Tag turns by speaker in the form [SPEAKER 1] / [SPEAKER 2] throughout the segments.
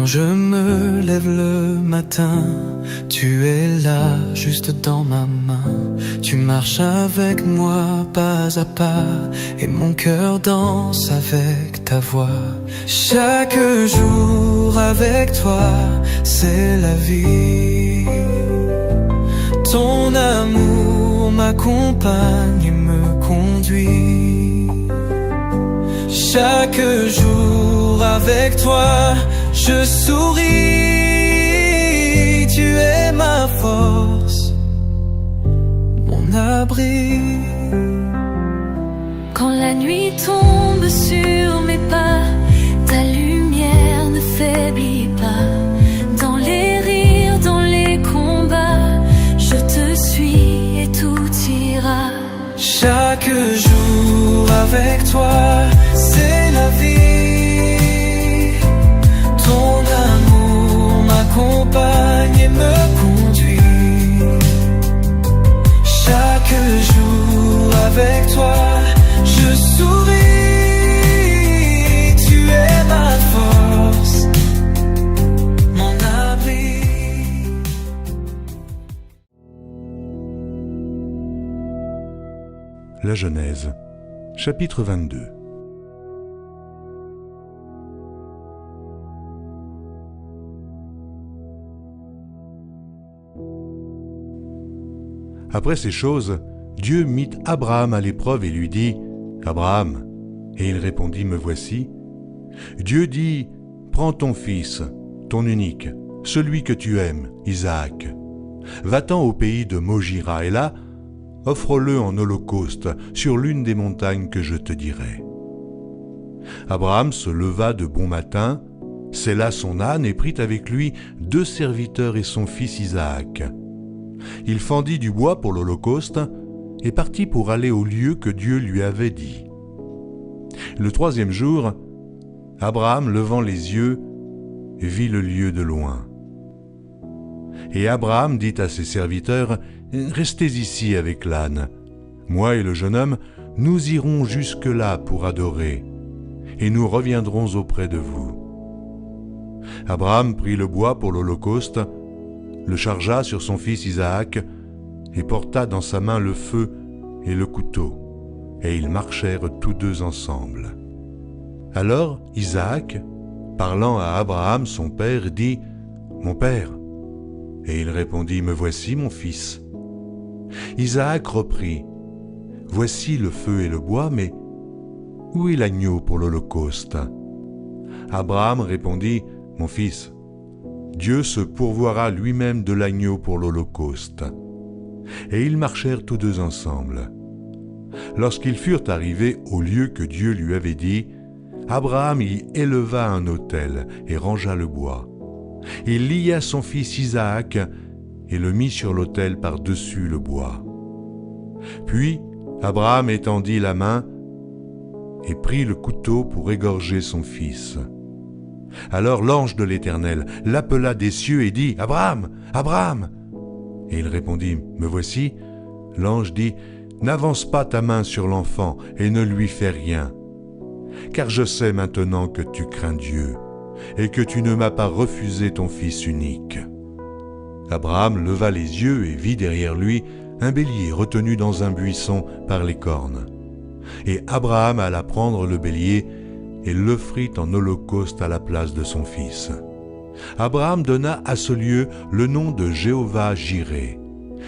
[SPEAKER 1] Quand je me lève le matin, tu es là, juste dans ma main. Tu marches avec moi pas à pas, et mon cœur danse avec ta voix. Chaque jour avec toi, c'est la vie. Ton amour m'accompagne et me conduit. Chaque jour avec toi, je souris. Tu es ma force, mon abri.
[SPEAKER 2] Quand la nuit tombe sur mes pas, ta lumière ne faiblit pas. Dans les rires, dans les combats, je te suis et tout ira.
[SPEAKER 1] Chaque jour avec toi, c'est la vie. Ton amour m'accompagne et me conduit. Chaque jour avec toi, je souris. Tu es ma force, mon abri.
[SPEAKER 3] La Genèse, chapitre 22. Après ces choses, Dieu mit Abraham à l'épreuve et lui dit « Abraham » et il répondit « Me voici ». Dieu dit « Prends ton fils, ton unique, celui que tu aimes, Isaac. Va-t'en au pays de Mojira et là, offre-le en holocauste sur l'une des montagnes que je te dirai. » Abraham se leva de bon matin, sella son âne et prit avec lui 2 serviteurs et son fils Isaac. Il fendit du bois pour l'holocauste et partit pour aller au lieu que Dieu lui avait dit. Le 3e jour, Abraham, levant les yeux, vit le lieu de loin. Et Abraham dit à ses serviteurs, « Restez ici avec l'âne. Moi et le jeune homme, nous irons jusque-là pour adorer, et nous reviendrons auprès de vous. » Abraham prit le bois pour l'holocauste, le chargea sur son fils Isaac, et porta dans sa main le feu et le couteau, et ils marchèrent tous 2 ensemble. Alors Isaac, parlant à Abraham son père, dit « Mon père » et il répondit « Me voici, mon fils. » Isaac reprit « Voici le feu et le bois, mais où est l'agneau pour l'holocauste » Abraham répondit « Mon fils, Dieu se pourvoira lui-même de l'agneau pour l'holocauste. » Et ils marchèrent tous 2 ensemble. Lorsqu'ils furent arrivés au lieu que Dieu lui avait dit, Abraham y éleva un autel et rangea le bois. Il lia son fils Isaac et le mit sur l'autel par-dessus le bois. Puis Abraham étendit la main et prit le couteau pour égorger son fils. Alors l'ange de l'Éternel l'appela des cieux et dit « Abraham, Abraham !» Et il répondit « Me voici ». L'ange dit « N'avance pas ta main sur l'enfant et ne lui fais rien, car je sais maintenant que tu crains Dieu et que tu ne m'as pas refusé ton fils unique. » Abraham leva les yeux et vit derrière lui un bélier retenu dans un buisson par les cornes. Et Abraham alla prendre le bélier et l'offrit en holocauste à la place de son fils. Abraham donna à ce lieu le nom de Jéhovah-Jiré.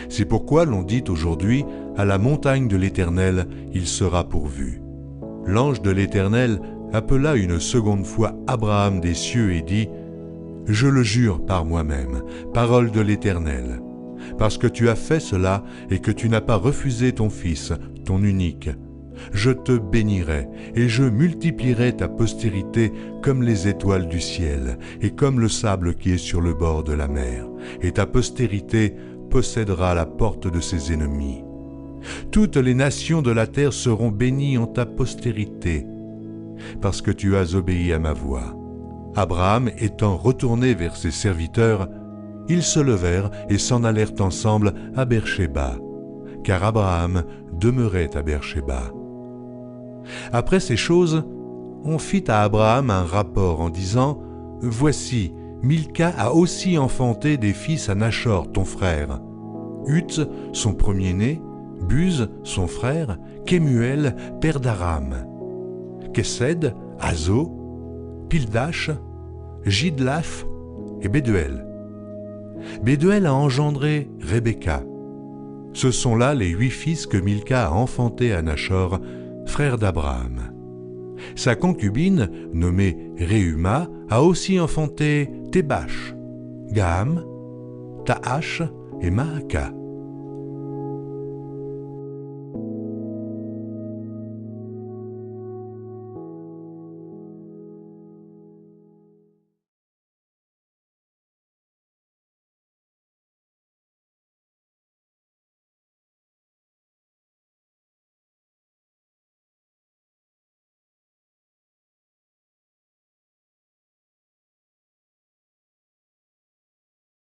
[SPEAKER 3] C'est pourquoi l'on dit aujourd'hui, à la montagne de l'Éternel, il sera pourvu. L'ange de l'Éternel appela une seconde fois Abraham des cieux et dit « Je le jure par moi-même, parole de l'Éternel, parce que tu as fait cela et que tu n'as pas refusé ton fils, ton unique. Je te bénirai et je multiplierai ta postérité comme les étoiles du ciel et comme le sable qui est sur le bord de la mer, et ta postérité possédera la porte de ses ennemis. Toutes les nations de la terre seront bénies en ta postérité, parce que tu as obéi à ma voix. » Abraham étant retourné vers ses serviteurs, ils se levèrent et s'en allèrent ensemble à Beer-shéba, car Abraham demeurait à Beer-shéba. Après ces choses, on fit à Abraham un rapport en disant « Voici, Milca a aussi enfanté des fils à Nachor, ton frère. Uts, son premier-né, Buz, son frère, Kemuel, père d'Aram. Kesed, Azo, Pildash, Jidlaph et Béduel. Béduel a engendré Rebecca. Ce sont là les 8 fils que Milca a enfantés à Nachor, frère d'Abraham. Sa concubine, nommée Réhuma, a aussi enfanté Thébash, Gaham, Taash et Maaka.